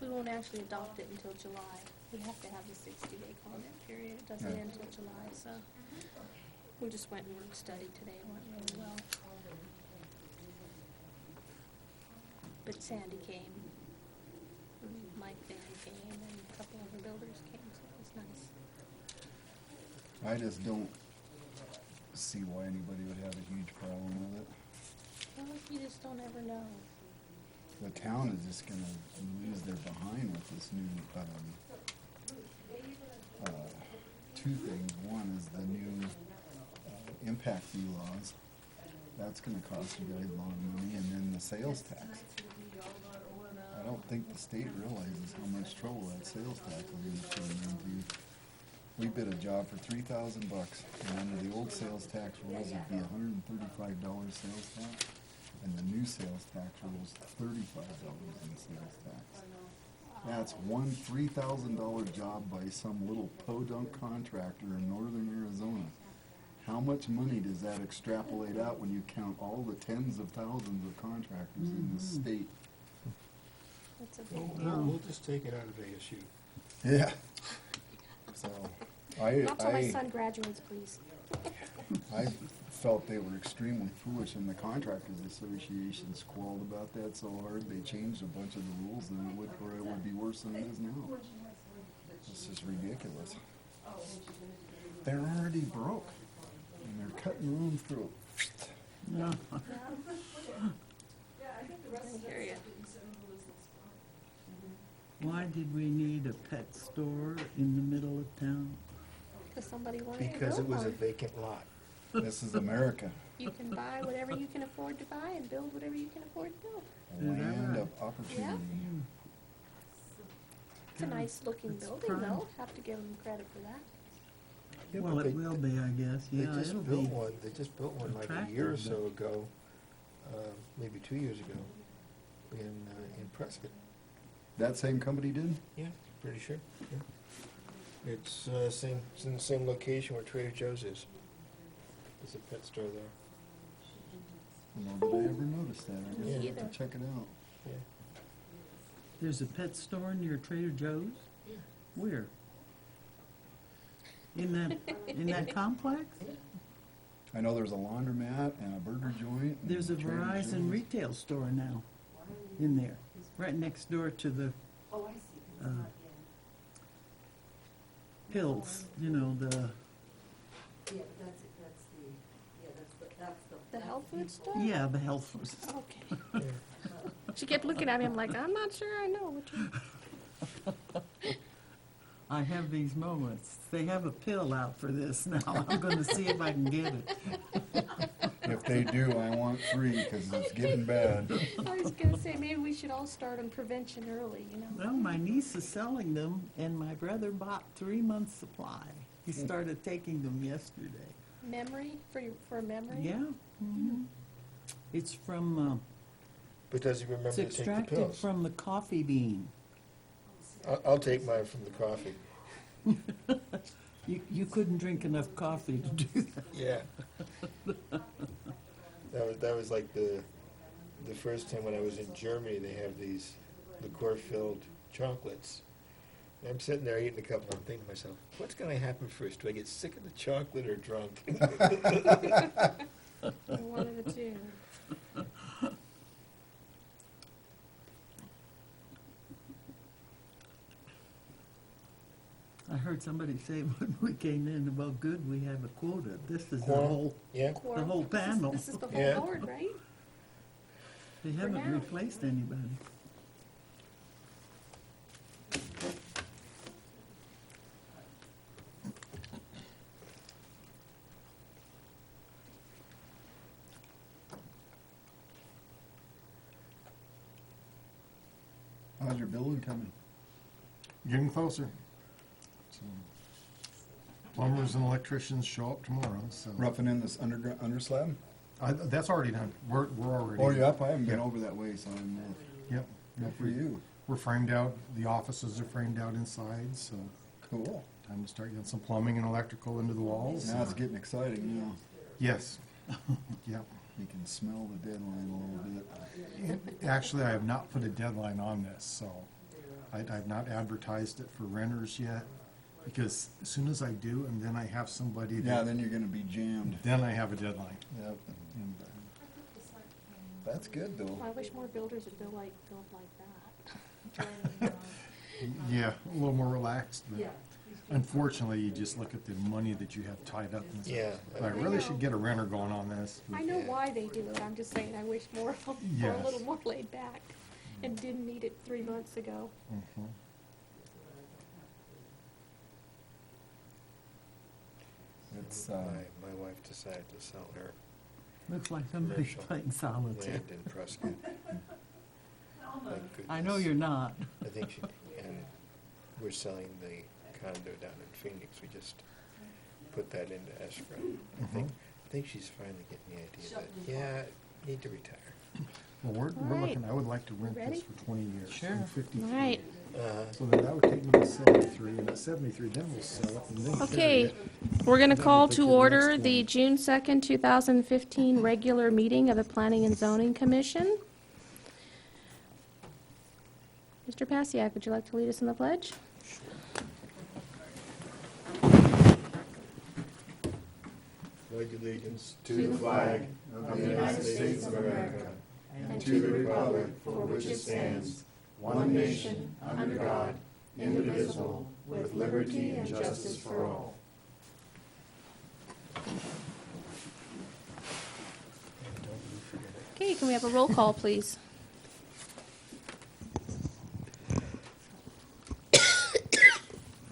We won't actually adopt it until July. We have to have the 60-day comment period. It doesn't end until July, so we just went and work study today. It went really well. But Sandy came, and Mike Van came, and a couple other builders came, so it was nice. I just don't see why anybody would have a huge problem with it. Well, you just don't ever know. The town is just gonna lose their behind with this new, two things. One is the new impact fee laws. That's gonna cost you guys a lot of money, and then the sales tax. I don't think the state realizes how much trouble that sales tax is gonna turn into. We bid a job for $3,000, and under the old sales tax rules, it'd be $135 sales tax, and the new sales tax rules, $35 in sales tax. That's one $3,000 job by some little podunk contractor in northern Arizona. How much money does that extrapolate out when you count all the tens of thousands of contractors in the state? It's a big We'll, deal. we'll just take it out of ASU. Yeah. So, Not till my son graduates, please. I felt they were extremely foolish, and the Contractors Association squalled about that so hard, they changed a bunch of the rules, and it would be worse than it is now. This is ridiculous. They're already broke, and they're cutting their own throat. Yeah. I hear ya. Why did we need a pet store in the middle of town? Because somebody wanted to Because it build was a one. vacant lot. This is America, You can buy whatever you can afford to buy and build whatever you can afford to build. a land of opportunity. It's a nice looking It's building prime. though, have to give them credit for that. Yeah, Well, but it will be, I guess, They yeah, just it'll built be. one, they just built one like a year or attractive, so ago, maybe 2 years ago, in Prescott. That same company did? Yeah, pretty sure, yeah. It's it's in the same location where Trader Joe's is. There's a pet store there. Nor did I ever notice that, I guess Me I'll have either. to check it out. Yeah. There's a pet store near Trader Joe's? Yeah. Where? In that complex? I know there's a laundromat and a burger joint. and There's a Trader Verizon Joe's. retail store now, in there, right next door to the, Hills, you know, the, Yeah, that's The health food store? yeah, the health food. Okay. Yeah. She kept looking at me, I'm like, I'm not sure I know what you. I have these moments. They have a pill out for this now. I'm gonna see if I can get it. If they do, I want 3, because it's getting bad. I was gonna say, maybe we should all start on prevention early, you know? Well, my niece is selling them, and my brother bought 3 months' supply. He started taking them yesterday. Memory, for memory? Yeah. It's from, But does he remember it's to take the extracted pills? from the coffee bean. I'll take mine from the coffee. You couldn't drink enough coffee to do that. Yeah. That was like the first time when I was in Germany. They have these liqueur-filled chocolates. And I'm sitting there eating a couple. I'm thinking to myself, what's going to happen first? Do I get sick of the chocolate or drunk? One of the two. I heard somebody say when we came in about good, we have a quota. This is the Quorum? whole, Yeah. Quorum. whole panel. This is the whole Yeah. board, right? they haven't now. replaced anybody. How's your building coming? Getting closer. So, Plumbers and electricians show up tomorrow, so. roughing in this under slab? That's already done. We're already. Oh, you up? I haven't been Yeah. over that way, so I'm, Yep. good for you. We're framed out, the offices are framed out inside, so Cool. time to start getting some plumbing and electrical into the walls. Now it's getting exciting, now. Yes. Yep. You can smell the deadline a little bit. Actually, I have not put a deadline on this, so I've not advertised it for renters yet, because as soon as I do, and then I have somebody Yeah, that, then you're gonna be jammed. then I have a deadline. Yep. And, That's good though. I wish more builders would build like that. yeah, a little more relaxed, but unfortunately, you just look at the money that you have tied up and say, Yeah. I really should get a renter going on this. I know why they do it, I'm just saying, I wish more of them were a Yes. little more laid back and didn't need it 3 months ago. Mhm. It's, My wife decided to sell her Looks like somebody's Commercial. playing solitaire. land in Prescott. Thank I know goodness. you're not. I think she, and we're selling the condo down in Phoenix. We just put that into escrow. I think she's finally getting the idea that, yeah, I need to retire. Well, we're All right. looking, I would like to rent Ready? this for 20 years. Sure. and 53. All right. So then that would take me to 73, and at 73, then we'll sell it and then carry Okay, it. we're gonna Then call we'll take to the order next the one. June 2nd, 2015 regular meeting of the Planning and Zoning Commission. Mr. Pasiak, would you like to lead us in the pledge? Pledge allegiance to the flag of the United States of America and to the republic for which it stands, one nation, under God, indivisible, with liberty and justice for all. Okay, can we have a roll call, please?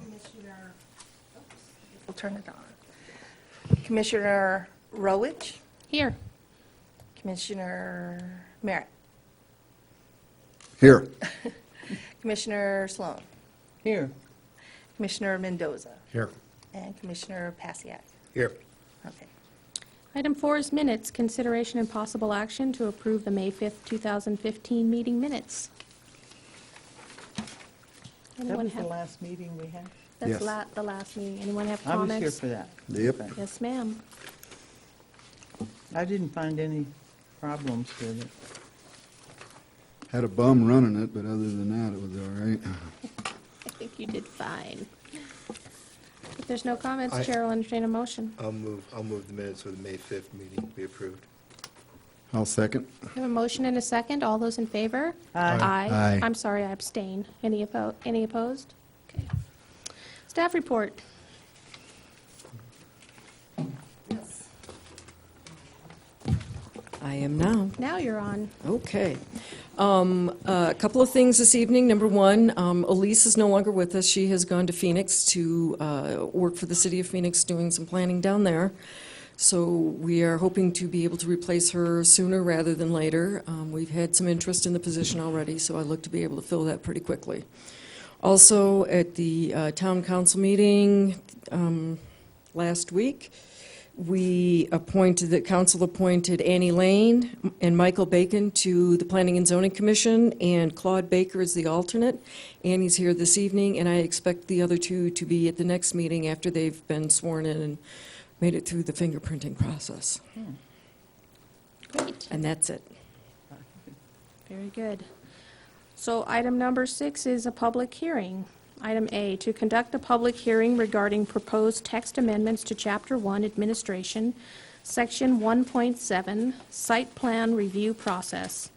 Commissioner, we'll turn it on. Commissioner Rowich, Here. Commissioner Merritt, Here. Commissioner Sloan, Here. Commissioner Mendoza, Here. and Commissioner Pasiak. here. Okay. Item 4 is minutes, consideration and possible action to approve the May 5th, 2015 meeting minutes. That Anyone was the have, last meeting we had. that's Yes. the last meeting. Anyone have I was comments? here for that. Yep. Okay. Yes, ma'am. I didn't find any problems with it. Had a bum running it, but other than that, it was all right. I think you did fine. If there's no comments, I- Chair will entertain a motion. I'll move the minutes of the May 5th meeting be approved. I'll second. We have a motion and a second. All those in favor? Aye. Aye. I'm sorry, I abstain. Any opposed? Okay. Staff report. I am now. Now you're on. Okay. A couple of things this evening. Number one, Elise is no longer with us. She has gone to Phoenix to work for the city of Phoenix, doing some planning down there. So we are hoping to be able to replace her sooner rather than later. We've had some interest in the position already, so I look to be able to fill that pretty quickly. Also, at the town council meeting last week, the council appointed Annie Lane and Michael Bacon to the Planning and Zoning Commission, and Claude Baker is the alternate. Annie's here this evening, and I expect the other two to be at the next meeting after they've been sworn in and made it through the fingerprinting process. Great. And that's it. Very good. So item number 6 is a public hearing. Item A, to conduct a public hearing regarding proposed text amendments to Chapter 1 Administration, Section 1.7, Site Plan Review Process,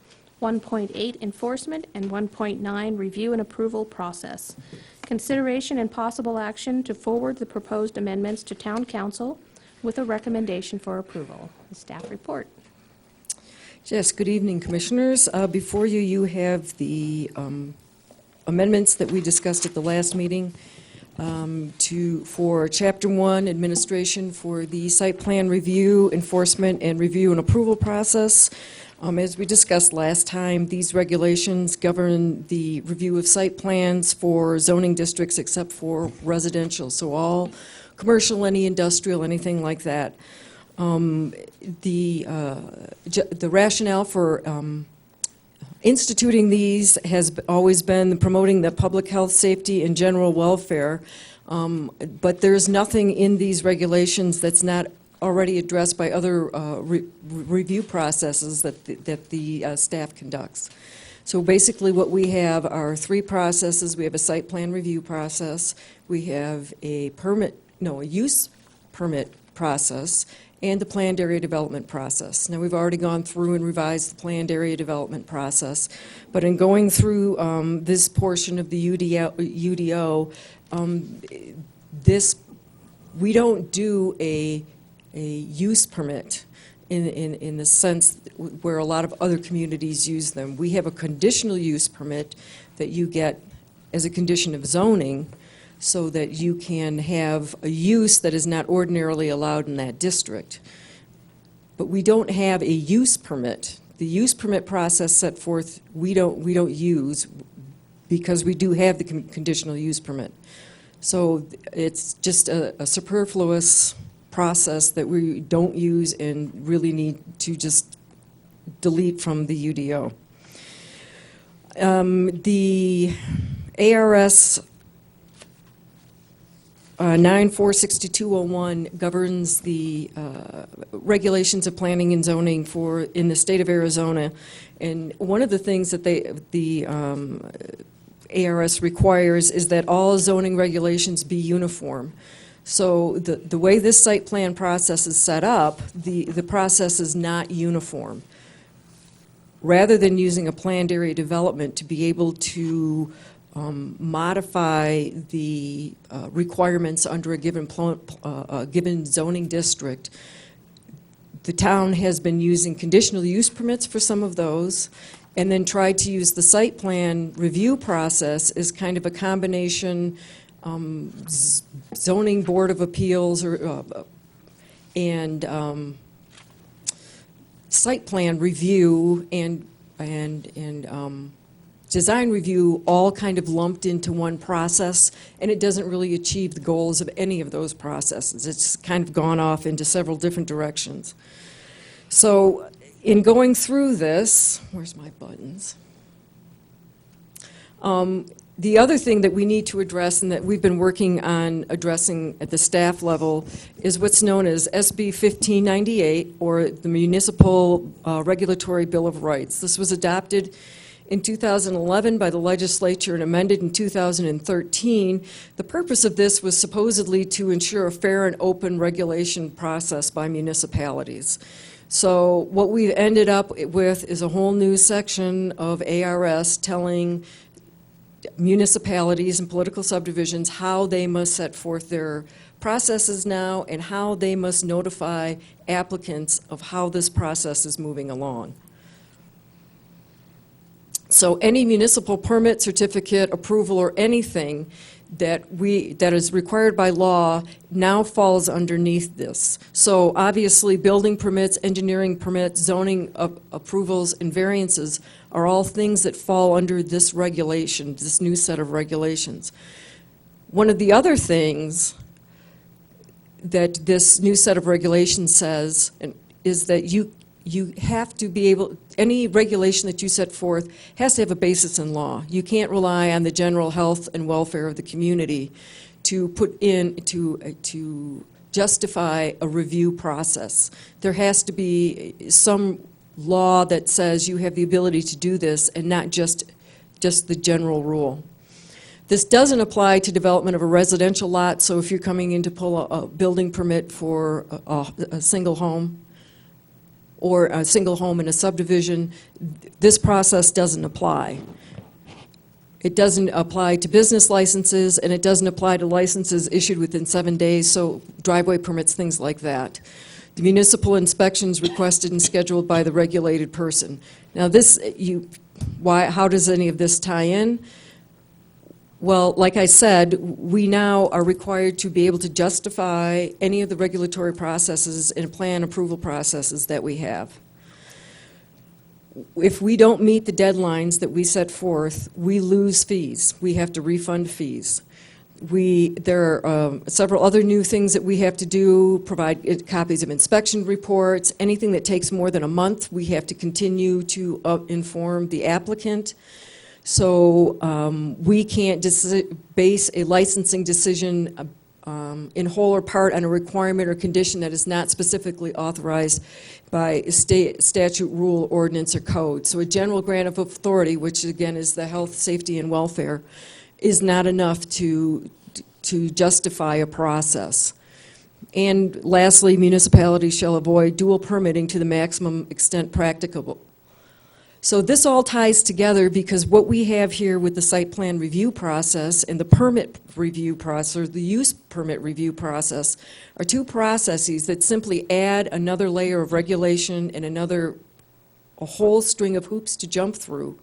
1.8 Enforcement, and 1.9 Review and Approval Process. Consideration and possible action to forward the proposed amendments to Town Council with a recommendation for approval. The staff report. Yes, good evening, Commissioners. Before you, you have the amendments that we discussed at the last meeting for Chapter 1 Administration for the Site Plan Review, Enforcement, and Review and Approval Process. As we discussed last time, these regulations govern the review of site plans for zoning districts except for residential, so all commercial, any industrial, anything like that. The rationale for instituting these has always been promoting the public health, safety, and general welfare, but there's nothing in these regulations that's not already addressed by other review processes that the staff conducts. So basically what we have are three processes. We have a site plan review process, we have a use permit process, and the planned area development process. Now, we've already gone through and revised the planned area development process, but in going through this portion of the UDO, we don't do a use permit in the sense where a lot of other communities use them. We have a conditional use permit that you get as a condition of zoning so that you can have a use that is not ordinarily allowed in that district. But we don't have a use permit. The use permit process set forth, we don't use because we do have the conditional use permit. So it's just a superfluous process that we don't use and really need to just delete from the UDO. The ARS 946201 governs the regulations of planning and zoning in the state of Arizona. And one of the things that the ARS requires is that all zoning regulations be uniform. So the way this site plan process is set up, the process is not uniform. Rather than using a planned area development to be able to modify the requirements under a given zoning district, the town has been using conditional use permits for some of those, and then tried to use the site plan review process as kind of a combination zoning board of appeals and site plan review and design review all kind of lumped into one process, and it doesn't really achieve the goals of any of those processes. It's kind of gone off into several different directions. So in going through this, where's my buttons? The other thing that we need to address and that we've been working on addressing at the staff level is what's known as SB 1598, or the Municipal Regulatory Bill of Rights. This was adopted in 2011 by the legislature and amended in 2013. The purpose of this was supposedly to ensure a fair and open regulation process by municipalities. So what we've ended up with is a whole new section of ARS telling municipalities and political subdivisions how they must set forth their processes now and how they must notify applicants of how this process is moving along. So any municipal permit, certificate, approval, or anything that is required by law now falls underneath this. So obviously, building permits, engineering permits, zoning approvals, and variances are all things that fall under this regulation, this new set of regulations. One of the other things that this new set of regulations says is that you have to be able, any regulation that you set forth has to have a basis in law. You can't rely on the general health and welfare of the community to put in, to justify a review process. There has to be some law that says you have the ability to do this and not just the general rule. This doesn't apply to development of a residential lot, so if you're coming in to pull a building permit for a single home, or a single home in a subdivision, this process doesn't apply. It doesn't apply to business licenses, and it doesn't apply to licenses issued within 7 days, so driveway permits, things like that. The municipal inspections requested and scheduled by the regulated person. Now this, how does any of this tie in? Well, like I said, we now are required to be able to justify any of the regulatory processes and plan approval processes that we have. If we don't meet the deadlines that we set forth, we lose fees. We have to refund fees. There are several other new things that we have to do, provide copies of inspection reports. Anything that takes more than a month, we have to continue to inform the applicant. So we can't base a licensing decision in whole or part on a requirement or condition that is not specifically authorized by state statute, rule, ordinance, or code. So a general grant of authority, which again is the health, safety, and welfare, is not enough to justify a process. And lastly, municipalities shall avoid dual permitting to the maximum extent practicable. So this all ties together because what we have here with the site plan review process and the permit review process, or the use permit review process, are two processes that simply add another layer of regulation and a whole string of hoops to jump through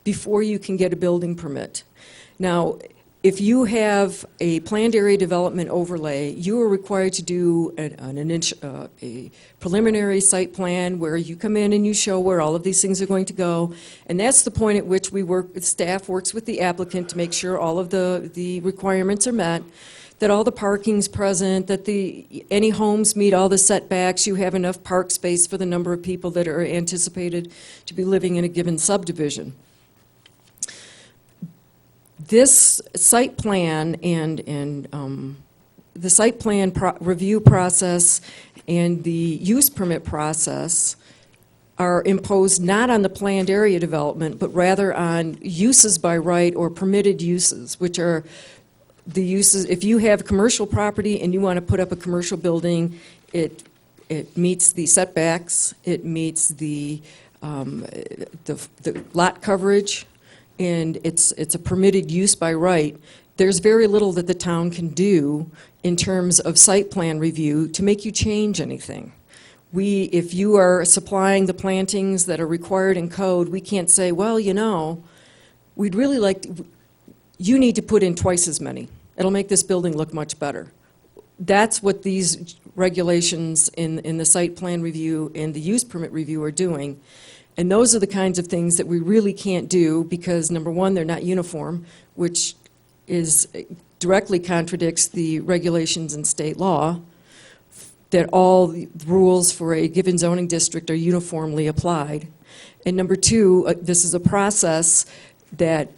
before you can get a building permit. Now, if you have a planned area development overlay, you are required to do a preliminary site plan where you come in and you show where all of these things are going to go. And that's the point at which staff works with the applicant to make sure all of the requirements are met, that all the parking's present, that any homes meet all the setbacks, you have enough park space for the number of people that are anticipated to be living in a given subdivision. This site plan and the site plan review process and the use permit process are imposed not on the planned area development, but rather on uses by right or permitted uses, which are the uses. If you have commercial property and you want to put up a commercial building, it meets the setbacks, it meets the lot coverage, and it's a permitted use by right. There's very little that the town can do in terms of site plan review to make you change anything. If you are supplying the plantings that are required in code, we can't say, well, you know, we'd really like, you need to put in twice as many. It'll make this building look much better. That's what these regulations in the site plan review and the use permit review are doing. And those are the kinds of things that we really can't do because, number one, they're not uniform, which directly contradicts the regulations in state law, that all the rules for a given zoning district are uniformly applied. And number two, this is a process that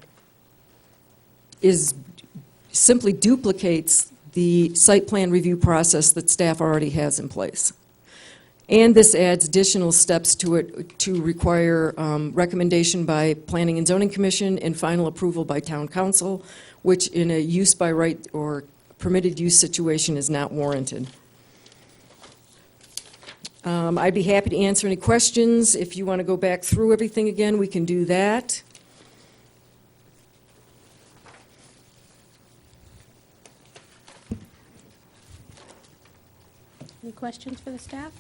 simply duplicates the site plan review process that staff already has in place. And this adds additional steps to it to require recommendation by Planning and Zoning Commission and final approval by Town Council, which in a use by right or permitted use situation is not warranted. I'd be happy to answer any questions. If you want to go back through everything again, we can do that. Any questions for the staff?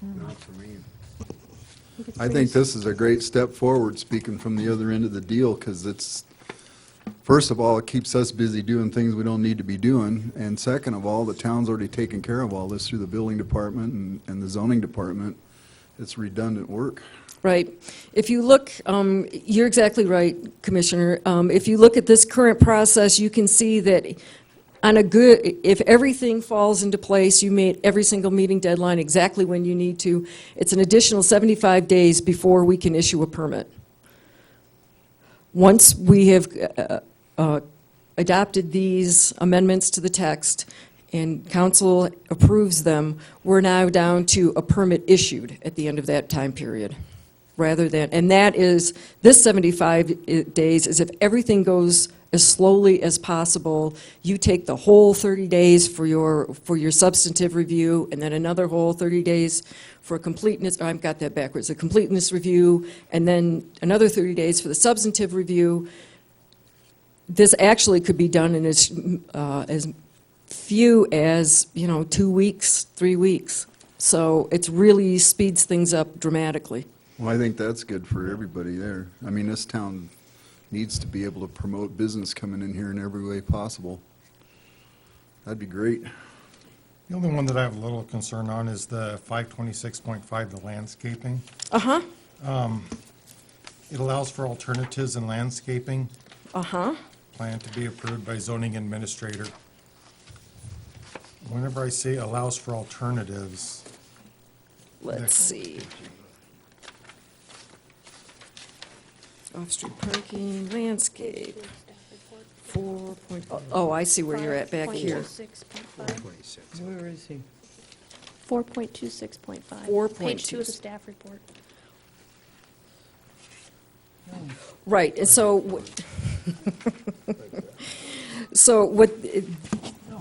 Not for me. I think this is a great step forward, speaking from the other end of the deal, because it's, first of all, it keeps us busy doing things we don't need to be doing, and second of all, the town's already taken care of all this through the building department and the zoning department. It's redundant work. Right. If you look, you're exactly right, Commissioner. If you look at this current process, you can see that if everything falls into place, you meet every single meeting deadline exactly when you need to, it's an additional 75 days before we can issue a permit. Once we have adopted these amendments to the text and council approves them, we're now down to a permit issued at the end of that time period. And that is, this 75 days is if everything goes as slowly as possible. You take the whole 30 days for your substantive review, and then another whole 30 days for a completeness, I've got that backwards, a completeness review, and then another 30 days for the substantive review. This actually could be done in as few as, 2 weeks, 3 weeks. So it really speeds things up dramatically. Well, I think that's good for everybody there. I mean, this town needs to be able to promote business coming in here in every way possible. That'd be great. The only one that I have a little concern on is the 526.5, the landscaping. Uh-huh, It allows for alternatives in landscaping. uh-huh. Plan to be approved by zoning administrator. Whenever I say allows for alternatives, Let's see. Off-street parking, landscape, 4. Oh, I see where you're at back here. 5.26.5. 26. Where is he? 4.26.5. 4.26. Page 2 of the staff report. Right, and so, so what,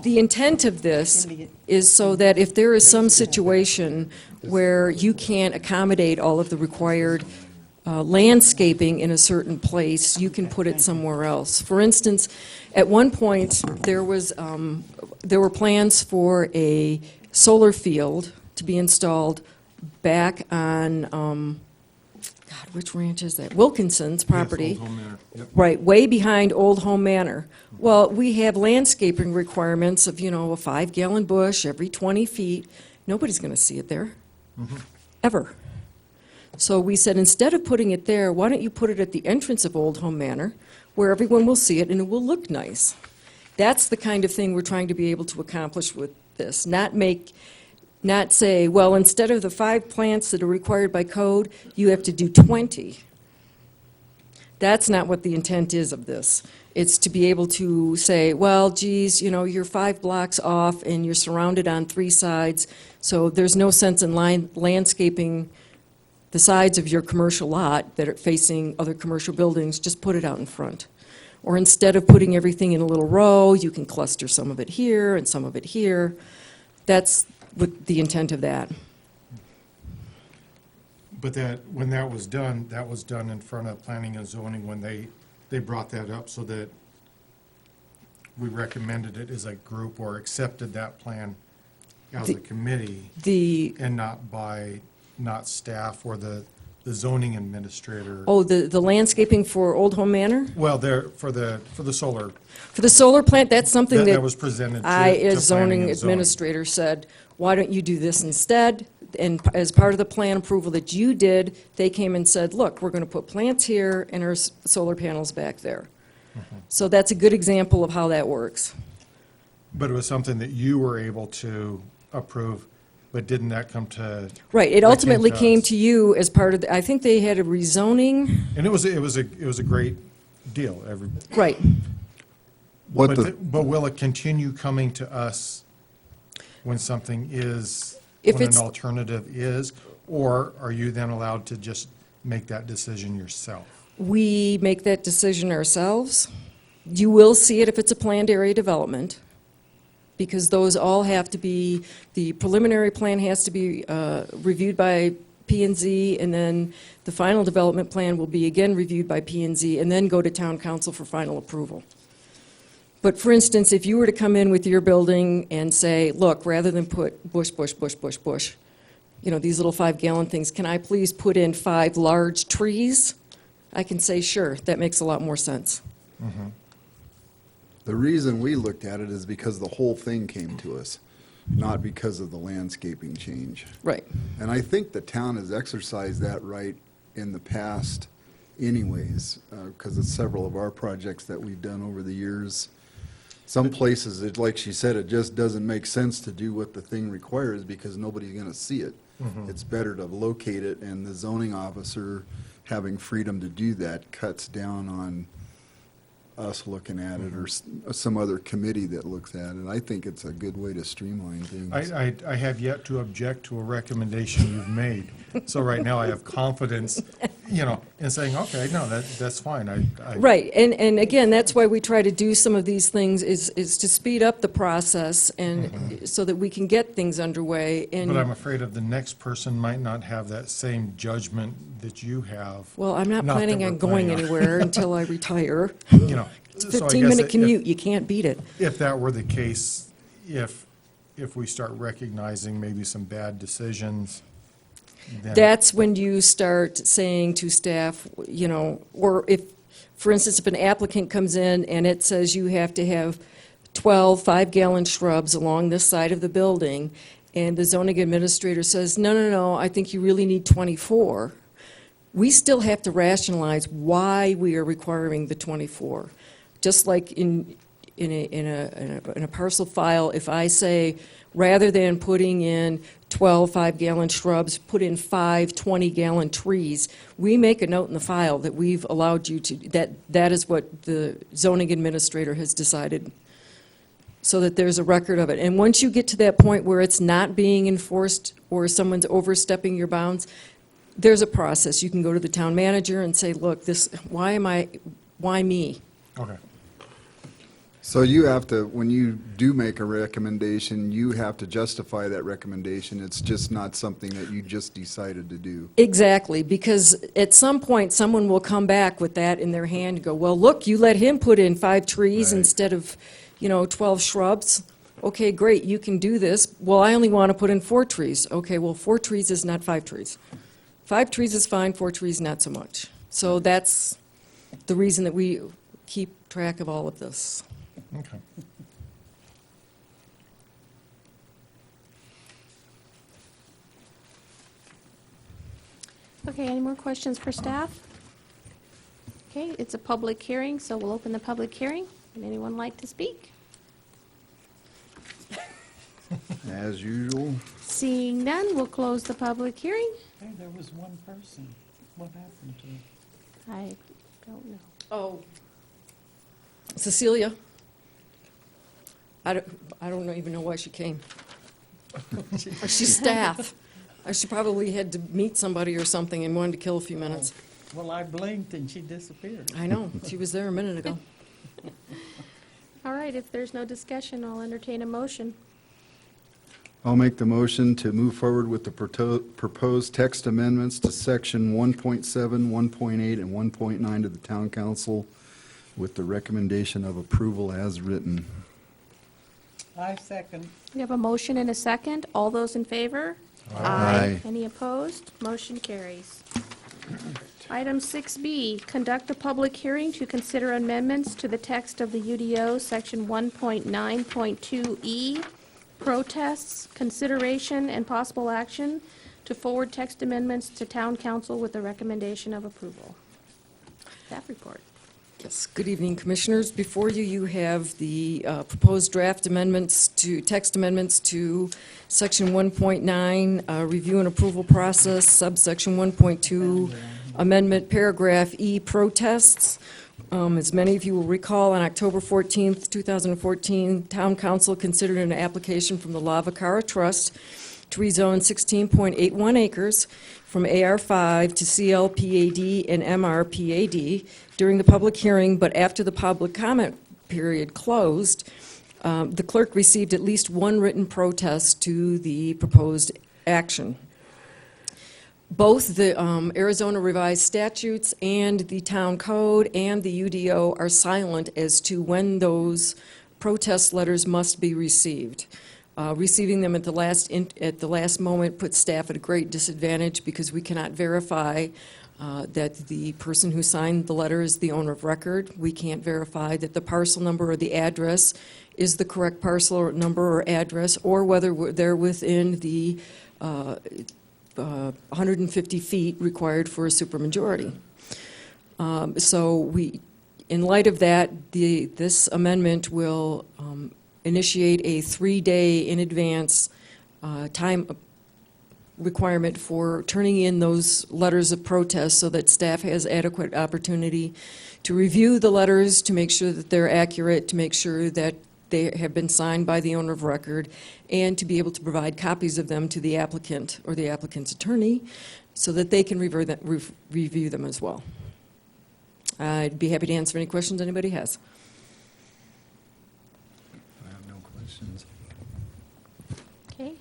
the intent of this is so that if there is some situation where you can't accommodate all of the required landscaping in a certain place, you can put it somewhere else. For instance, at one point, there were plans for a solar field to be installed back on, God, which ranch is that? Wilkinson's property. Yes, Old Home Manor. Yep. Right, way behind Old Home Manor. Well, we have landscaping requirements of, you know, a 5-gallon bush every 20 feet. Nobody's going to see it there, ever. So we said, instead of putting it there, why don't you put it at the entrance of Old Home Manor, where everyone will see it and it will look nice. That's the kind of thing we're trying to be able to accomplish with this, not say, well, instead of the 5 plants that are required by code, you have to do 20. That's not what the intent is of this. It's to be able to say, well, geez, you know, you're 5 blocks off and you're surrounded on 3 sides, so there's no sense in landscaping the sides of your commercial lot that are facing other commercial buildings, just put it out in front. Or instead of putting everything in a little row, you can cluster some of it here and some of it here. That's what the intent of that. But that, when that was done in front of planning and zoning when they brought that up so that we recommended it as a group or accepted that plan as a committee and not staff or the zoning administrator. Oh, the landscaping for Old Home Manor? Well, for the solar, For the solar plant, that's something that that was presented to I, to as zoning planning and zoning. administrator, said, why don't you do this instead? And as part of the plan approval that you did, they came and said, look, we're going to put plants here and our solar panels back there. So that's a good example of how that works. But it was something that you were able to approve, but didn't that come to? Right, it that ultimately came us? to you as part of, I think they had a rezoning, And it was a great deal. right. But will it continue coming to us when something is, If when an it's- alternative is, or are you then allowed to just make that decision yourself? We make that decision ourselves. You will see it if it's a planned area development, because those all have to be, the preliminary plan has to be reviewed by P and Z, and then the final development plan will be again reviewed by P and Z, and then go to town council for final approval. But for instance, if you were to come in with your building and say, look, rather than put bush, you know, these little 5-gallon things, can I please put in 5 large trees? I can say, sure, that makes a lot more sense. The reason we looked at it is because the whole thing came to us, not because of the landscaping change. Right. And I think the town has exercised that right in the past anyways, because of several of our projects that we've done over the years. Some places, like she said, it just doesn't make sense to do what the thing requires because nobody's going to see it. It's better to locate it, and the zoning officer having freedom to do that cuts down on us looking at it or some other committee that looks at it. I think it's a good way to streamline things. I have yet to object to a recommendation you've made. So right now I have confidence, you know, in saying, okay, no, that's fine. Right, and again, that's why we try to do some of these things, is to speed up the process and so that we can get things underway. And But I'm afraid of the next person might not have that same judgment that you have. well, I'm not Not that planning we're on going planning on. anywhere until I retire. You know, It's a so I guess 15-minute if- commute, you can't beat it. If that were the case, if we start recognizing maybe some bad decisions, then. That's when you start saying to staff, you know, or if, for instance, if an applicant comes in and it says you have to have 12 5-gallon shrubs along this side of the building, and the zoning administrator says, no, I think you really need 24, we still have to rationalize why we are requiring the 24. Just like in a parcel file, if I say, rather than putting in 12 5-gallon shrubs, put in 5 20-gallon trees, we make a note in the file that we've allowed you to, that is what the zoning administrator has decided. so that there's a record of it. And once you get to that point where it's not being enforced or someone's overstepping your bounds, there's a process. You can go to the town manager and say, look, why me? Okay. So you have to, when you do make a recommendation, you have to justify that recommendation. It's just not something that you just decided to do. Exactly, because at some point, someone will come back with that in their hand and go, well, look, you let him put in 5 trees Right. instead of, 12 shrubs. Okay, great, you can do this. Well, I only want to put in 4 trees. Okay, well, 4 trees is not 5 trees. 5 trees is fine, 4 trees not so much. So that's the reason that we keep track of all of this. Okay. Okay, any more questions for staff? Okay, it's a public hearing, so we'll open the public hearing. Would anyone like to speak? As usual. Seeing none, we'll close the public hearing. Hey, there was one person. What happened to him? I don't know. Oh. Cecilia? I don't even know why she came. Or she's staff. She probably had to meet somebody or something and wanted to kill a few minutes. Well, I blinked and she disappeared. I know, she was there a minute ago. All right, if there's no discussion, I'll entertain a motion. I'll make the motion to move forward with the proposed text amendments to section 1.7, 1.8, and 1.9 of the town council with the recommendation of approval as written. I second. We have a motion and a second. All those in favor? Aye. Any opposed? Motion carries. Item 6B, conduct a public hearing to consider amendments to the text of the UDO, Section 1.9.2E, protests, consideration, and possible action to forward text amendments to Town Council with the recommendation of approval. Staff report. Yes, good evening, Commissioners. Before you, you have the proposed draft amendments to, text amendments to Section 1.9, review and approval process, subsection 1.2, amendment paragraph E, protests. As many of you will recall, on October 14th, 2014, Town Council considered an application from the La Vacara Trust to rezone 16.81 acres from AR5 to CLPAD and MRPAD during the public hearing, but after the public comment period closed, the clerk received at least one written protest to the proposed action. Both the Arizona Revised Statutes and the Town Code and the UDO are silent as to when those protest letters must be received. Receiving them at the last moment puts staff at a great disadvantage because we cannot verify that the person who signed the letter is the owner of record. We can't verify that the parcel number or the address is the correct parcel or number or address, or whether they're within the 150 feet required for a supermajority. So we, in light of that, this amendment will initiate a 3-day in advance time requirement for turning in those letters of protest so that staff has adequate opportunity to review the letters, to make sure that they're accurate, to make sure that they have been signed by the owner of record, and to be able to provide copies of them to the applicant or the applicant's attorney so that they can review them as well. I'd be happy to answer any questions anybody has. I have no questions. Okay.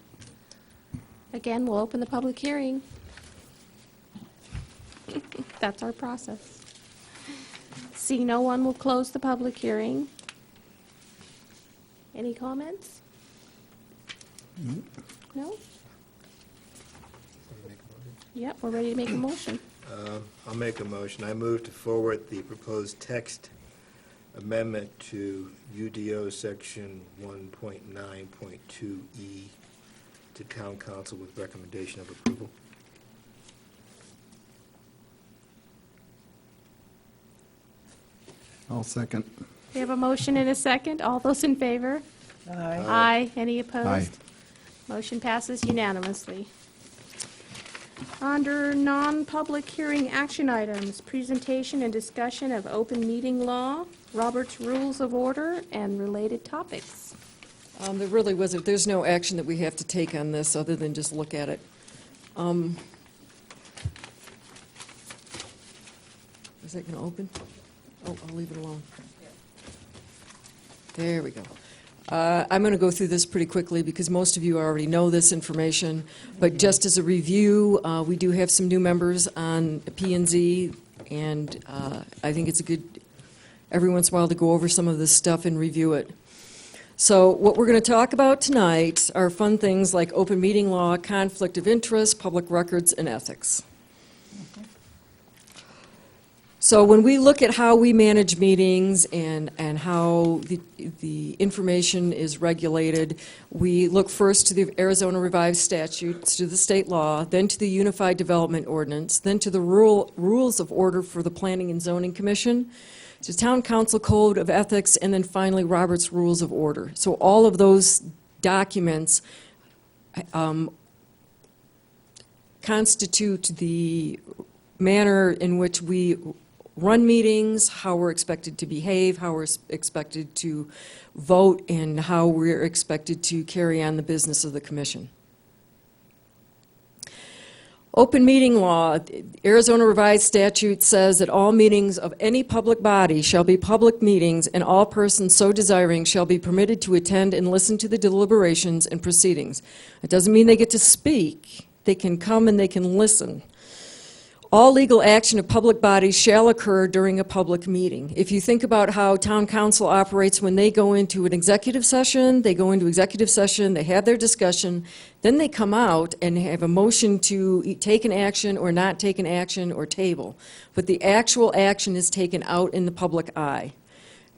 Again, we'll open the public hearing. That's our process. Seeing no one, will close the public hearing. Any comments? No? Yep, we're ready to make a motion. I'll make a motion. I move to forward the proposed text amendment to UDO Section 1.9.2E to Town Council with recommendation of approval. I'll second. We have a motion and a second. All those in favor? Aye. Aye. Any opposed? Aye. Motion passes unanimously. Under non-public hearing action items, presentation and discussion of open meeting law, Robert's Rules of Order, and related topics. There really wasn't, there's no action that we have to take on this other than just look at it. Is that going to open? Oh, I'll leave it alone. There we go. I'm going to go through this pretty quickly because most of you already know this information. But just as a review, we do have some new members on P and Z, and I think it's a good, every once in a while, to go over some of this stuff and review it. So what we're going to talk about tonight are fun things like open meeting law, conflict of interest, public records, and ethics. So when we look at how we manage meetings and how the information is regulated, we look first to the Arizona Revised Statutes, to the state law, then to the Unified Development Ordinance, then to the Rules of Order for the Planning and Zoning Commission, to Town Council Code of Ethics, and then finally Robert's Rules of Order. So all of those documents constitute the manner in which we run meetings, how we're expected to behave, how we're expected to vote, and how we're expected to carry on the business of the commission. Open meeting law, Arizona Revised Statute says that all meetings of any public body shall be public meetings, and all persons so desiring shall be permitted to attend and listen to the deliberations and proceedings. It doesn't mean they get to speak. They can come and they can listen. All legal action of public bodies shall occur during a public meeting. If you think about how town council operates when they go into an executive session, they have their discussion, then they come out and have a motion to take an action or not take an action or table. But the actual action is taken out in the public eye.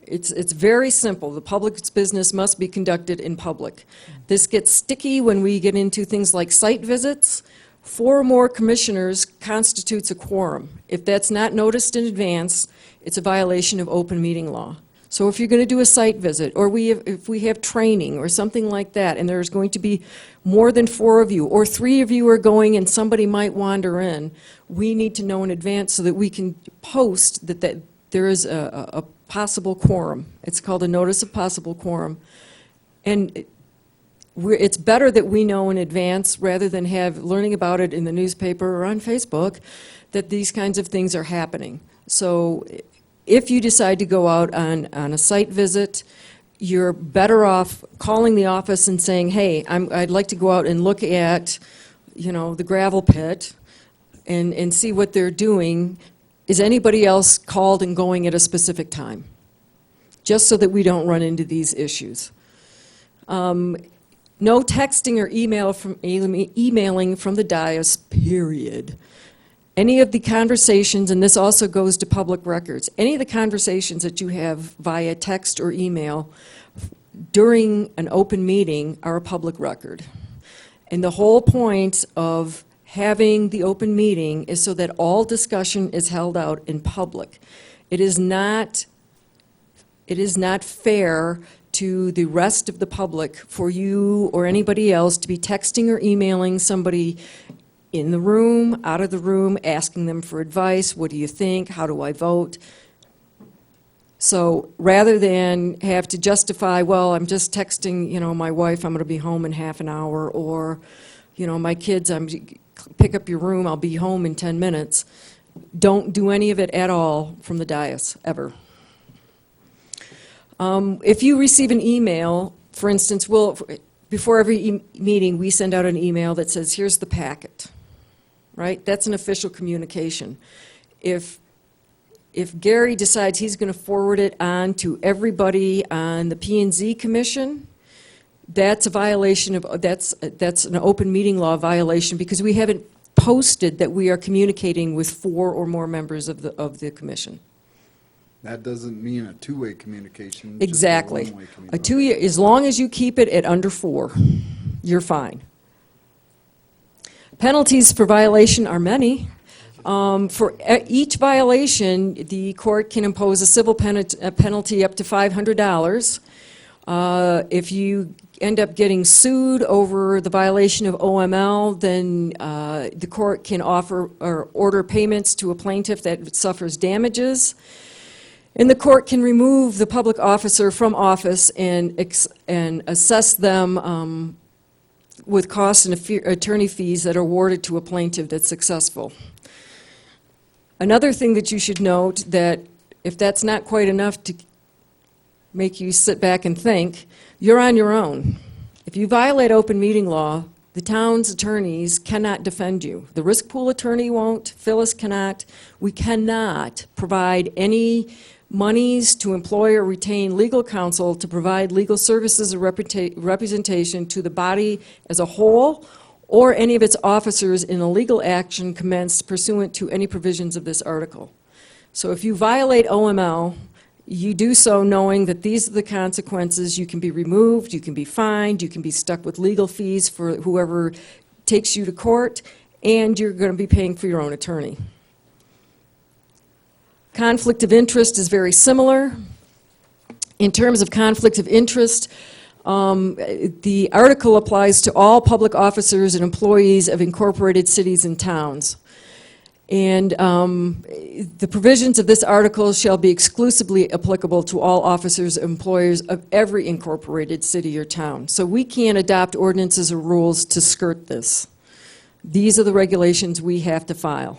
It's very simple. The public's business must be conducted in public. This gets sticky when we get into things like site visits. 4 or more commissioners constitutes a quorum. If that's not noticed in advance, it's a violation of open meeting law. So if you're going to do a site visit, or if we have training or something like that, and there's going to be more than 4 of you, or 3 of you are going and somebody might wander in, we need to know in advance so that we can post that there is a possible quorum. It's called a notice of possible quorum. And it's better that we know in advance rather than learning about it in the newspaper or on Facebook that these kinds of things are happening. So if you decide to go out on a site visit, you're better off calling the office and saying, hey, I'd like to go out and look at, the gravel pit and see what they're doing. Is anybody else called and going at a specific time? Just so that we don't run into these issues. No texting or emailing from the dais, period. Any of the conversations, and this also goes to public records, any of the conversations that you have via text or email during an open meeting are a public record. And the whole point of having the open meeting is so that all discussion is held out in public. It is not fair to the rest of the public for you or anybody else to be texting or emailing somebody in the room, out of the room, asking them for advice. What do you think? How do I vote? So rather than have to justify, well, I'm just texting, my wife, I'm going to be home in half an hour, or, my kids, pick up your room, I'll be home in 10 minutes. Don't do any of it at all from the dais, ever. If you receive an email, for instance, before every meeting, we send out an email that says, here's the packet, right? That's an official communication. If Gary decides he's going to forward it on to everybody on the P&Z Commission, that's a violation of, that's an open meeting law violation because we haven't posted that we are communicating with 4 or more members of the commission. That doesn't mean a two-way communication. Exactly. Just a one-way A communication. 2-year, as long as you keep it at under 4, you're fine. Penalties for violation are many. For each violation, the court can impose a civil penalty up to $500. If you end up getting sued over the violation of OML, then the court can offer or order payments to a plaintiff that suffers damages. And the court can remove the public officer from office and assess them with costs and attorney fees that are awarded to a plaintiff that's successful. Another thing that you should note, that if that's not quite enough to make you sit back and think, you're on your own. If you violate open meeting law, the town's attorneys cannot defend you. The risk pool attorney won't, Phyllis cannot. We cannot provide any monies to employ or retain legal counsel to provide legal services or representation to the body as a whole or any of its officers in a legal action commenced pursuant to any provisions of this article. So if you violate OML, you do so knowing that these are the consequences. You can be removed, you can be fined, you can be stuck with legal fees for whoever takes you to court, and you're going to be paying for your own attorney. Conflict of interest is very similar. In terms of conflict of interest, the article applies to all public officers and employees of incorporated cities and towns. And the provisions of this article shall be exclusively applicable to all officers and employers of every incorporated city or town. So we can't adopt ordinances or rules to skirt this. These are the regulations we have to follow.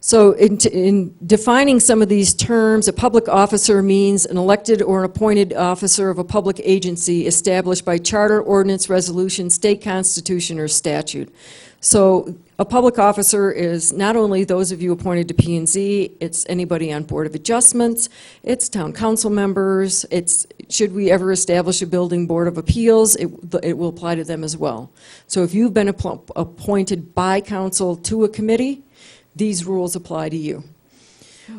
So in defining some of these terms, a public officer means an elected or an appointed officer of a public agency established by charter, ordinance, resolution, state constitution, or statute. So a public officer is not only those of you appointed to P&Z, it's anybody on Board of Adjustments, it's town council members, it's, should we ever establish a building board of appeals, it will apply to them as well. So if you've been appointed by council to a committee, these rules apply to you.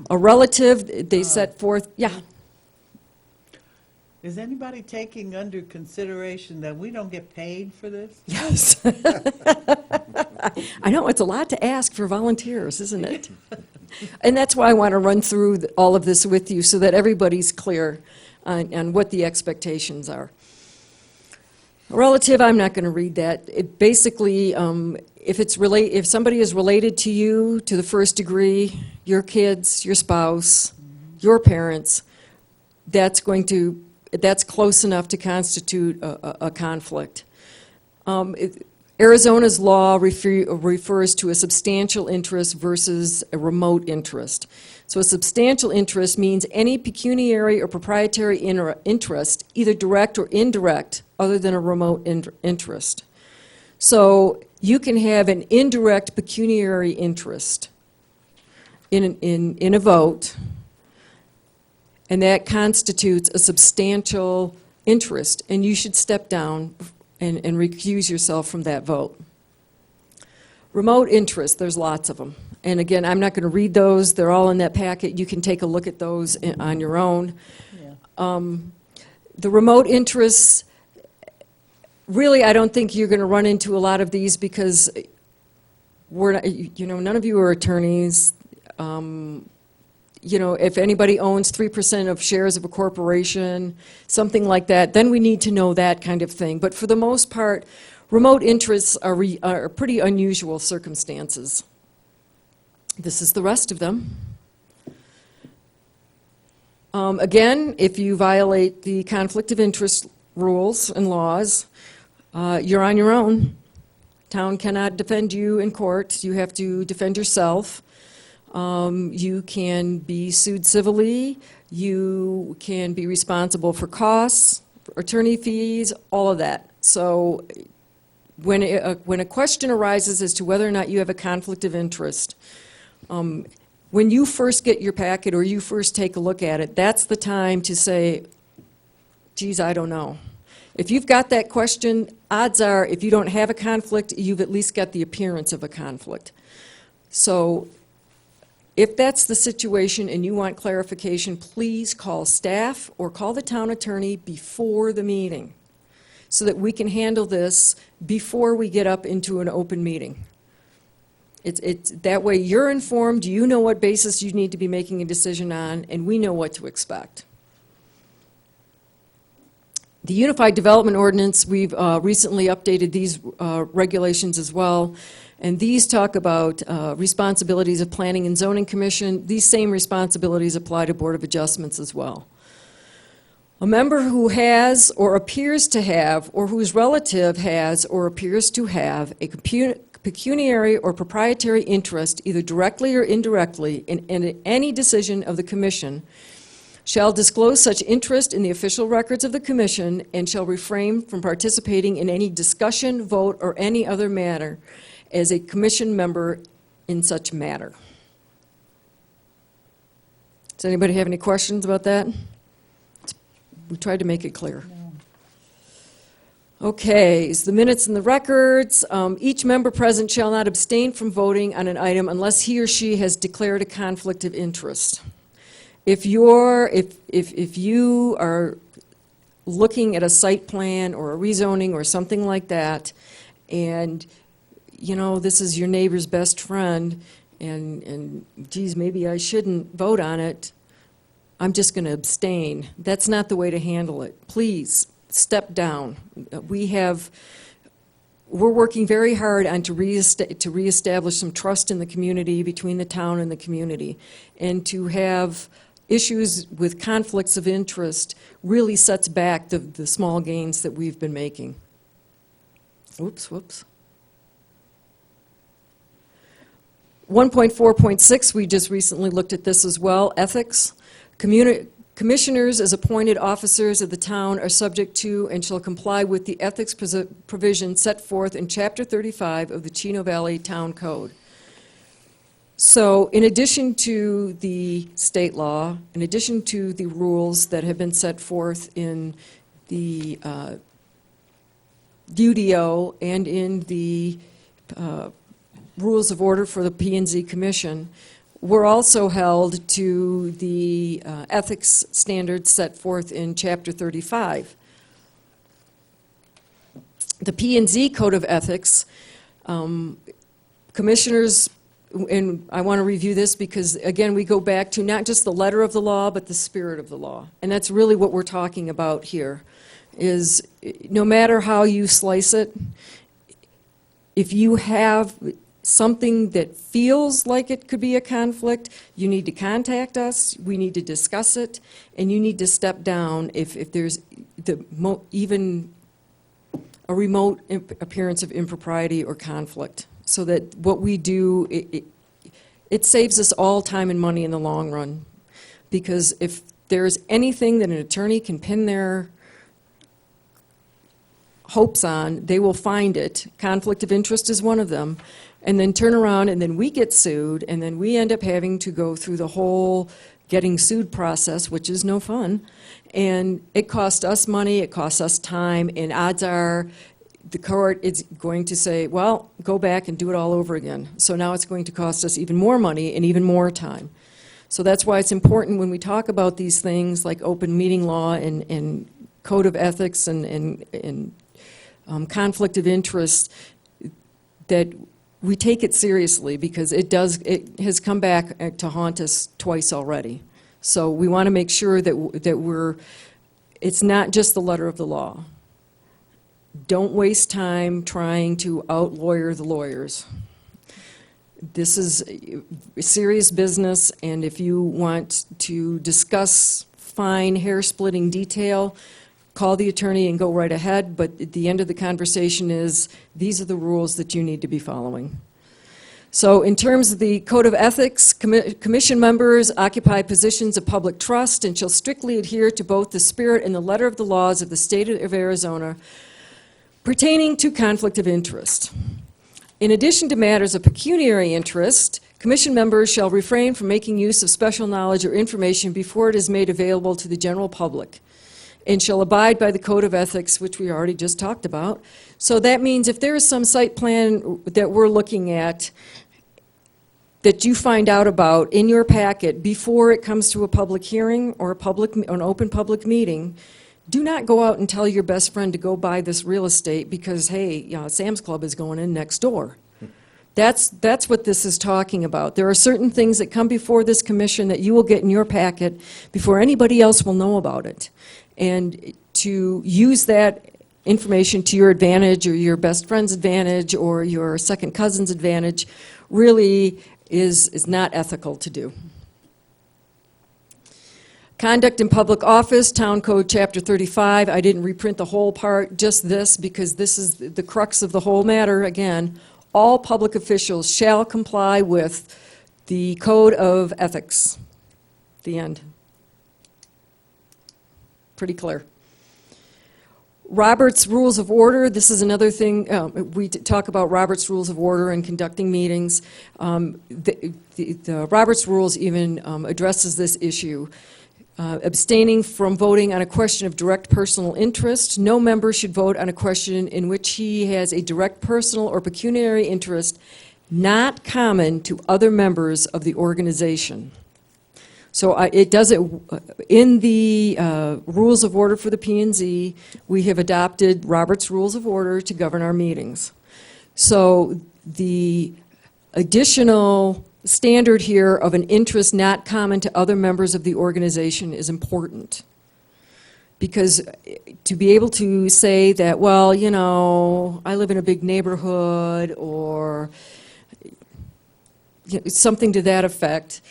A relative, they set forth, yeah. Is anybody taking under consideration that we don't get paid for this? Yes. I know, it's a lot to ask for volunteers, isn't it? And that's why I want to run through all of this with you so that everybody's clear on what the expectations are. A relative, I'm not going to read that. It basically, if somebody is related to you to the first degree, your kids, your spouse, your parents, that's close enough to constitute a conflict. Arizona's law refers to a substantial interest versus a remote interest. So a substantial interest means any pecuniary or proprietary interest, either direct or indirect, other than a remote interest. So you can have an indirect pecuniary interest in a vote, and that constitutes a substantial interest, and you should step down and recuse yourself from that vote. Remote interest, there's lots of them. And again, I'm not going to read those. They're all in that packet. You can take a look at those on your own. Yeah. The remote interests, really, I don't think you're going to run into a lot of these because we're not, none of you are attorneys. If anybody owns 3% of shares of a corporation, something like that, then we need to know that kind of thing. But for the most part, remote interests are pretty unusual circumstances. This is the rest of them. Again, if you violate the conflict of interest rules and laws, you're on your own. Town cannot defend you in court. You have to defend yourself. You can be sued civilly. You can be responsible for costs, for attorney fees, all of that. So when a question arises as to whether or not you have a conflict of interest, when you first get your packet or you first take a look at it, that's the time to say, geez, I don't know. If you've got that question, odds are if you don't have a conflict, you've at least got the appearance of a conflict. So if that's the situation and you want clarification, please call staff or call the town attorney before the meeting so that we can handle this before we get up into an open meeting. It's that way you're informed, you know what basis you need to be making a decision on, and we know what to expect. The Unified Development Ordinance, we've recently updated these regulations as well. And these talk about responsibilities of Planning and Zoning Commission. These same responsibilities apply to Board of Adjustments as well. A member who has or appears to have, or whose relative has or appears to have a pecuniary or proprietary interest, either directly or indirectly, in any decision of the Commission, shall disclose such interest in the official records of the Commission and shall refrain from participating in any discussion, vote, or any other matter as a Commission member in such matter. Does anybody have any questions about that? We tried to make it clear. Okay, so the minutes and the records. Each member present shall not abstain from voting on an item unless he or she has declared a conflict of interest. If you are looking at a site plan or a rezoning or something like that, and you know this is your neighbor's best friend, and geez, maybe I shouldn't vote on it, I'm just going to abstain. That's not the way to handle it. Please, step down. We're working very hard on to reestablish some trust in the community, between the town and the community. And to have issues with conflicts of interest really sets back the small gains that we've been making. Oops, whoops. 1.4.6, we just recently looked at this as well, ethics. Commissioners as appointed officers of the town are subject to and shall comply with the ethics provision set forth in Chapter 35 of the Chino Valley Town Code. So in addition to the state law, in addition to the rules that have been set forth in the UDO and in the rules of order for the P&Z Commission, we're also held to the ethics standards set forth in Chapter 35. The P&Z Code of Ethics, commissioners, and I want to review this because, again, we go back to not just the letter of the law, but the spirit of the law. And that's really what we're talking about here, is no matter how you slice it, if you have something that feels like it could be a conflict, you need to contact us, we need to discuss it, and you need to step down if there's even a remote appearance of impropriety or conflict, so that what we do, it saves us all time and money in the long run. Because if there's anything that an attorney can pin their hopes on, they will find it. Conflict of interest is one of them. And then turn around, and then we get sued, and then we end up having to go through the whole getting sued process, which is no fun. And it costs us money, it costs us time, and odds are the court is going to say, well, go back and do it all over again. So now it's going to cost us even more money and even more time. So that's why it's important when we talk about these things like open meeting law and code of ethics and conflict of interest, that we take it seriously, because it has come back to haunt us twice already. So we want to make sure that it's not just the letter of the law. Don't waste time trying to out-lawyer the lawyers. This is serious business, and if you want to discuss fine, hair-splitting detail, call the attorney and go right ahead, but at the end of the conversation is, these are the rules that you need to be following. So in terms of the Code of Ethics, commission members occupy positions of public trust and shall strictly adhere to both the spirit and the letter of the laws of the state of Arizona pertaining to conflict of interest. In addition to matters of pecuniary interest, commission members shall refrain from making use of special knowledge or information before it is made available to the general public, and shall abide by the Code of Ethics, which we already just talked about. So that means if there is some site plan that we're looking at that you find out about in your packet before it comes to a public hearing or an open public meeting, do not go out and tell your best friend to go buy this real estate because, hey, Sam's Club is going in next door. That's what this is talking about. There are certain things that come before this commission that you will get in your packet before anybody else will know about it. And to use that information to your advantage or your best friend's advantage or your second cousin's advantage really is not ethical to do. Conduct in public office, Town Code Chapter 35. I didn't reprint the whole part, just this, because this is the crux of the whole matter. Again, all public officials shall comply with the Code of Ethics. The end. Pretty clear. Robert's Rules of Order, this is another thing, we talk about Robert's Rules of Order in conducting meetings. The Robert's Rules even addresses this issue. Abstaining from voting on a question of direct personal interest. No member should vote on a question in which he has a direct personal or pecuniary interest not common to other members of the organization. So it does it, in the Rules of Order for the P&Z, we have adopted Robert's Rules of Order to govern our meetings. So the additional standard here of an interest not common to other members of the organization is important. Because to be able to say that, well, you know, I live in a big neighborhood, or something to that effect.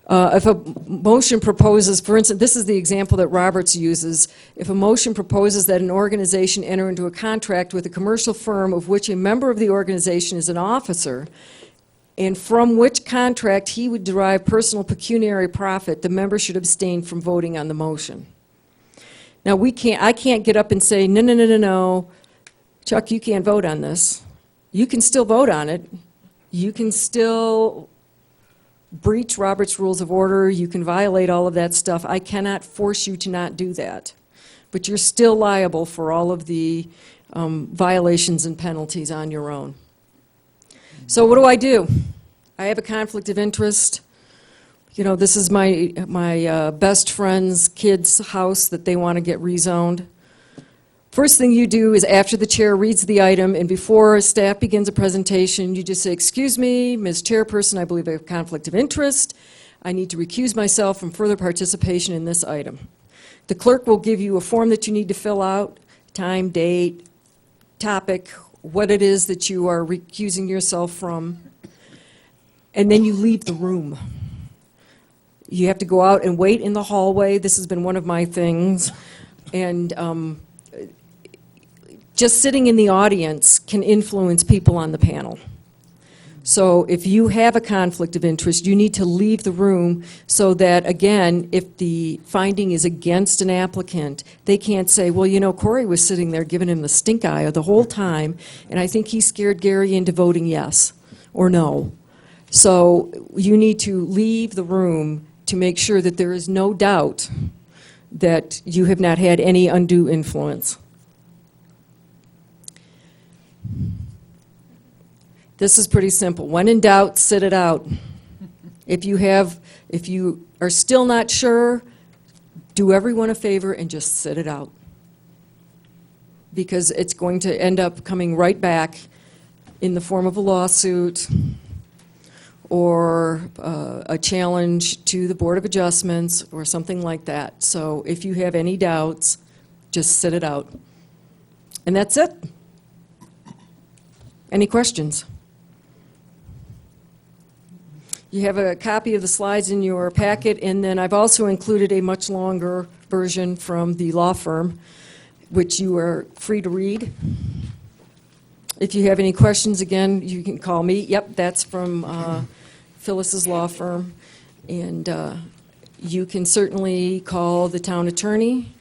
If a motion proposes, for instance, this is the example that Roberts uses, if a motion proposes that an organization enter into a contract with a commercial firm of which a member of the organization is an officer, and from which contract he would derive personal pecuniary profit, the member should abstain from voting on the motion. Now, I can't get up and say, no, no, no, no, no, Chuck, you can't vote on this. You can still vote on it. You can still breach Robert's Rules of Order. You can violate all of that stuff. I cannot force you to not do that. But you're still liable for all of the violations and penalties on your own. So what do? I have a conflict of interest. You know, this is my best friend's kid's house that they want to get rezoned. First thing you do is, after the chair reads the item and before staff begins a presentation, you just say, excuse me, Ms. Chairperson, I believe I have a conflict of interest. I need to recuse myself from further participation in this item. The clerk will give you a form that you need to fill out, time, date, topic, what it is that you are recusing yourself from, and then you leave the room. You have to go out and wait in the hallway. This has been one of my things. And just sitting in the audience can influence people on the panel. So if you have a conflict of interest, you need to leave the room so that, again, if the finding is against an applicant, they can't say, well, you know, Corey was sitting there giving him the stink eye the whole time, and I think he scared Gary into voting yes or no. So you need to leave the room to make sure that there is no doubt that you have not had any undue influence. This is pretty simple. When in doubt, sit it out. If you are still not sure, do everyone a favor and just sit it out. Because it's going to end up coming right back in the form of a lawsuit or a challenge to the Board of Adjustments or something like that. So if you have any doubts, just sit it out. And that's it. Any questions? You have a copy of the slides in your packet, and then I've also included a much longer version from the law firm, which you are free to read. If you have any questions, again, you can call me. Yep, that's from Phyllis's law firm. And you can certainly call the town attorney.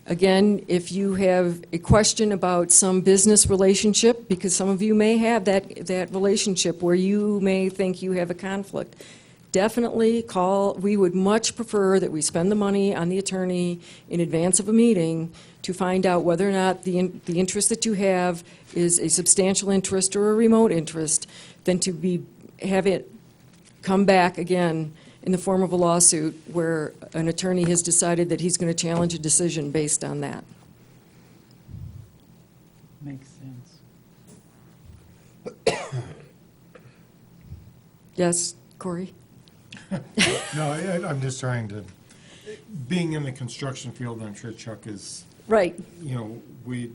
Again, if you have a question about some business relationship, because some of you may have that relationship where you may think you have a conflict, definitely call. We would much prefer that we spend the money on the attorney in advance of a meeting to find out whether or not the interest that you have is a substantial interest or a remote interest, than to have it come back again in the form of a lawsuit where an attorney has decided that he's going to challenge a decision based on that. Makes sense. Yes, Corey? No, I'm just trying to, being in the construction field, I'm sure Chuck is Right. you know,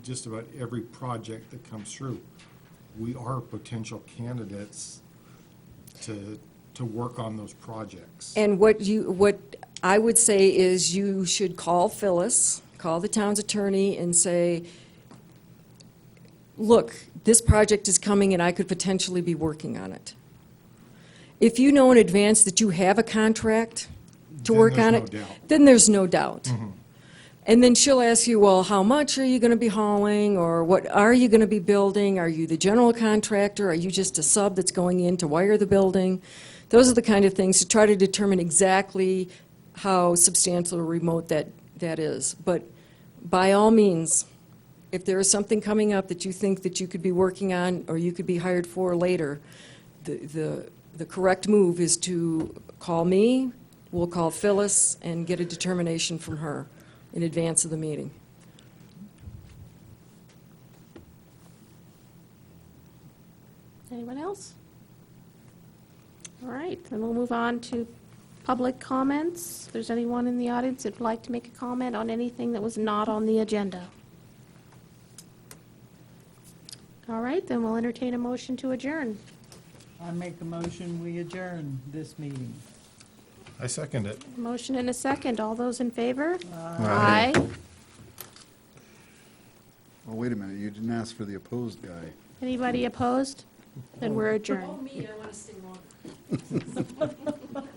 just about every project that comes through, we are potential candidates to work on those projects. And what I would say is you should call Phyllis, call the town's attorney and say, look, this project is coming and I could potentially be working on it. If you know in advance that you have a contract to Then work there's on no it, doubt. then there's no doubt. And then she'll ask you, well, how much are you going to be hauling, or what are you going to be building? Are you the general contractor? Are you just a sub that's going in to wire the building? Those are the kind of things to try to determine exactly how substantial or remote that is. But by all means, if there is something coming up that you think that you could be working on or you could be hired for later, the correct move is to call me, we'll call Phyllis, and get a determination from her in advance of the meeting. Anyone else? All right, then we'll move on to public comments. If there's anyone in the audience that'd like to make a comment on anything that was not on the agenda. All right, then we'll entertain a motion to adjourn. I make a motion, we adjourn this meeting. I second it. Motion and a second. All those in favor? Aye. Aye. Oh, wait a minute, you didn't ask for the opposed guy. Anybody opposed? Then we're adjourned. me, I want to stay longer.